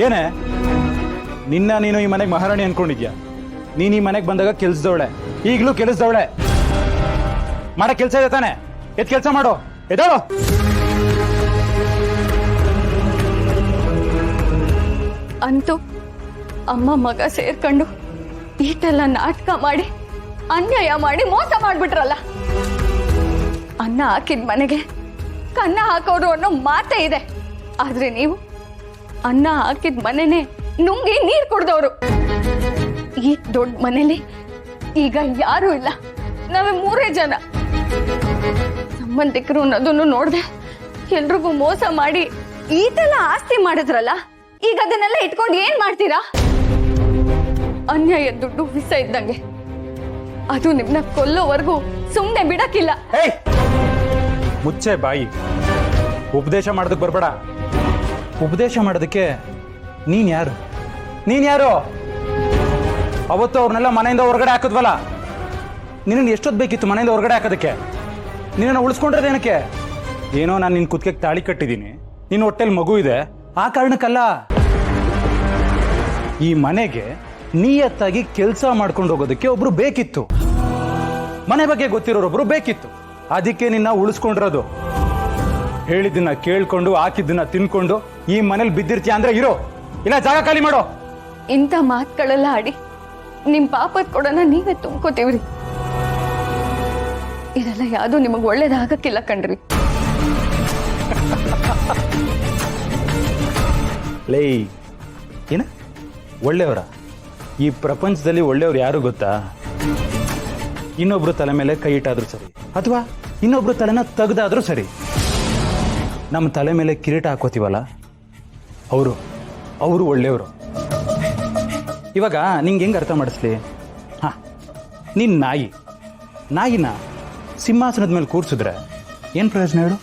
ಏನೇ ನೀನು ಈ ಮನೆಗೆ ಮಹಾರಾಣಿ ಅನ್ಕೊಂಡಿದ್ಯಾ? ನೀನು ಈ ಮನೆಗೆ ಬಂದಾಗ ಕೆಲ್ಸದವಳೆ, ಈಗಲೂ ಕೆಲಸದವಳೆ. ಮಾಡೋ ಕೆಲಸ ಇದೆ ತಾನೆ? ಎದ್ ಕೆಲಸ ಮಾಡು, ಎದ್ದೇಳು. ಅಂತೂ ಅಮ್ಮ ಮಗ ಸೇರ್ಕೊಂಡು ಈಟೆಲ್ಲ ನಾಟಕ ಮಾಡಿ ಅನ್ಯಾಯ ಮಾಡಿ ಮೋಸ ಮಾಡ್ಬಿಟ್ರಲ್ಲ. ಅನ್ನ ಹಾಕಿದ ಮನೆಗೆ ಕನ್ನ ಹಾಕೋರು ಅನ್ನೋ ಮಾತೇ ಇದೆ. ಆದ್ರೆ ನೀವು ಅನ್ನ ಹಾಕಿದ ಮನೆನೇ ನುಂಗಿ ನೀರ್ ಕುಡ್ದವ್ರು. ಈ ದೊಡ್ಡ ಮನೇಲಿ ಈಗ ಯಾರು ಇಲ್ಲ, ನಾವೇ 3 ಜನ. ಸಂಬಂಧಿಕರು ಅನ್ನೋದನ್ನು ನೋಡ್ದೆ ಎಲ್ರಿಗೂ ಮೋಸ ಮಾಡಿ ಈತೆಲ್ಲ ಆಸ್ತಿ ಮಾಡಿದ್ರಲ್ಲ, ಈಗ ಅದನ್ನೆಲ್ಲ ಇಟ್ಕೊಂಡು ಏನ್ ಮಾಡ್ತೀರಾ? ಅನ್ಯಾಯ ದುಡ್ಡು ವಿಷ ಇದ್ದಂಗೆ, ಅದು ನಿಮ್ನ ಕೊಲ್ಲೋವರೆಗೂ ಸುಮ್ನೆ ಬಿಡಕ್ಕಿಲ್ಲ. ಮುಚ್ಚೆ ಬಾಯಿ. ಉಪದೇಶ ಮಾಡೋದಕ್ಕೆ ಬರ್ಬೇಡ. ಉಪದೇಶ ಮಾಡೋದಕ್ಕೆ ನೀನ್ ಯಾರು? ಅವತ್ತು ಅವ್ರನ್ನೆಲ್ಲ ಮನೆಯಿಂದ ಹೊರಗಡೆ ಹಾಕಿದ್ವಲ್ಲ, ನಿನ್ನ ಎಷ್ಟೊತ್ತು ಬೇಕಿತ್ತು ಮನೆಯಿಂದ ಹೊರಗಡೆ ಹಾಕೋದಕ್ಕೆ? ನಿನ್ನನ್ನು ಉಳಿಸ್ಕೊಂಡ್ರದೇನಕ್ಕೆ? ಏನೋ ನಾನು ನಿನ್ನ ಕುತ್ತಿಗೆ ತಾಳಿ ಕಟ್ಟಿದ್ದೀನಿ, ನಿನ್ನ ಹೊಟ್ಟೆಲಿ ಮಗು ಇದೆ, ಆ ಕಾರಣಕ್ಕಲ್ಲ. ಈ ಮನೆಗೆ ನಿಯತ್ತಾಗಿ ಕೆಲಸ ಮಾಡ್ಕೊಂಡು ಹೋಗೋದಕ್ಕೆ ಒಬ್ರು ಬೇಕಿತ್ತು, ಮನೆ ಬಗ್ಗೆ ಗೊತ್ತಿರೋರೊಬ್ರು ಬೇಕಿತ್ತು. ಅದಕ್ಕೆ ನಿನ್ನ ಉಳಿಸ್ಕೊಂಡಿರೋದು. ಹೇಳಿದ್ದನ್ನ ಕೇಳ್ಕೊಂಡು ಹಾಕಿದ್ದನ್ನ ತಿನ್ಕೊಂಡು ಈ ಮನೇಲಿ ಬಿದ್ದಿರ್ತೀಯ ಅಂದ್ರೆ ಇರೋ, ಇಲ್ಲ ಜಾಗ ಖಾಲಿ ಮಾಡೋ. ಇಂಥ ಮಾತುಗಳೆಲ್ಲ ಆಡಿ ನಿಮ್ ಪಾಪದ ಕೊಡನ ನೀವೇ ತುಂಬ್ಕೋತೀವ್ರಿ. ಇದೆಲ್ಲ ಯಾವ್ದು ನಿಮಗ್ ಒಳ್ಳೇದಾಗಕ್ಕಿಲ್ಲ ಕಣ್ರಿ. ಲೇ ಏನ ಒಳ್ಳೆಯವರ? ಈ ಪ್ರಪಂಚದಲ್ಲಿ ಒಳ್ಳೆಯವ್ರು ಯಾರು ಗೊತ್ತಾ? ಇನ್ನೊಬ್ರು ತಲೆ ಮೇಲೆ ಕೈ ಇಟ್ಟಾದ್ರೂ ಸರಿ, ಅಥವಾ ಇನ್ನೊಬ್ರು ತಲೆನ ತೆಗ್ದಾದ್ರೂ ಸರಿ. ನಮ್ಮ ತಲೆ ಮೇಲೆ ಕಿರೀಟ ಹಾಕೋತೀವಲ್ಲ, ಅವರು ಒಳ್ಳೆಯವರು. ಇವಾಗ ನಿಂಗೆ ಹೆಂಗೆ ಅರ್ಥ ಮಾಡಿಸ್ಲಿ? ಹಾಂ, ನೀನು ನಾಯಿನ ಸಿಂಹಾಸನದ ಮೇಲೆ ಕೂರಿಸಿದ್ರೆ ಏನು ಪ್ರಯೋಜನ ಹೇಳು?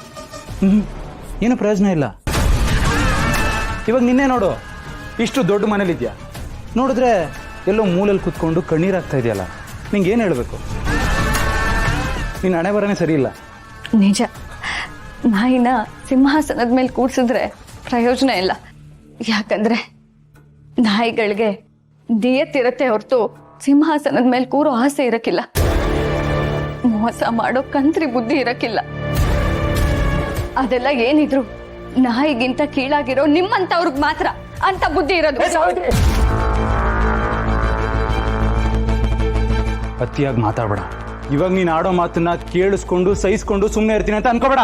ಏನು ಪ್ರಯೋಜನ ಇಲ್ಲ. ಇವಾಗ ನಿನ್ನೆ ನೋಡು, ಇಷ್ಟು ದೊಡ್ಡ ಮನೇಲಿದ್ಯಾ, ನೋಡಿದ್ರೆ ಎಲ್ಲೋ ಮೂಲೆಯಲ್ಲಿ ಕೂತ್ಕೊಂಡು ಕಣ್ಣೀರಾಗ್ತಾ ಇದೆಯಲ್ಲ. ನಿಂಗೆ ಏನು ಹೇಳಬೇಕು? ನಿನ್ನ ಹಣೆ ಬರನೇ ಸರಿ ಇಲ್ಲ. ನಿಜ, ನಾಯಿನ ಸಿಂಹಾಸನದ ಮೇಲೆ ಕೂಡ್ಸಿದ್ರೆ ಪ್ರಯೋಜನ ಇಲ್ಲ. ಯಾಕಂದ್ರೆ ನಾಯಿಗಳಿಗೆ ನಿಯತ್ತಿರತ್ತೆ ಹೊರತು ಸಿಂಹಾಸನದ ಮೇಲೆ ಕೂರೋ ಆಸೆ ಇರಕ್ಕಿಲ್ಲ. ಮೋಸ ಮಾಡೋ ಕಂತ್ರಿ ಬುದ್ಧಿ ಇರಕ್ಕಿಲ್ಲ. ಅದೆಲ್ಲ ಏನಿದ್ರು ನಾಯಿಗಿಂತ ಕೀಳಾಗಿರೋ ನಿಮ್ಮಂತವ್ರಿಗೆ ಮಾತ್ರ ಅಂತ ಬುದ್ಧಿ ಇರೋದು. ಅತಿಯಾಗಿ ಮಾತಾಡಬೇಡ. ಇವಾಗ ನೀನು ಆಡೋ ಮಾತನ್ನ ಕೇಳಿಸ್ಕೊಂಡು ಸಹಿಸ್ಕೊಂಡು ಸುಮ್ಮನೆ ಇರ್ತೀನಿ ಅಂತ ಅನ್ಕೋಬೇಡ.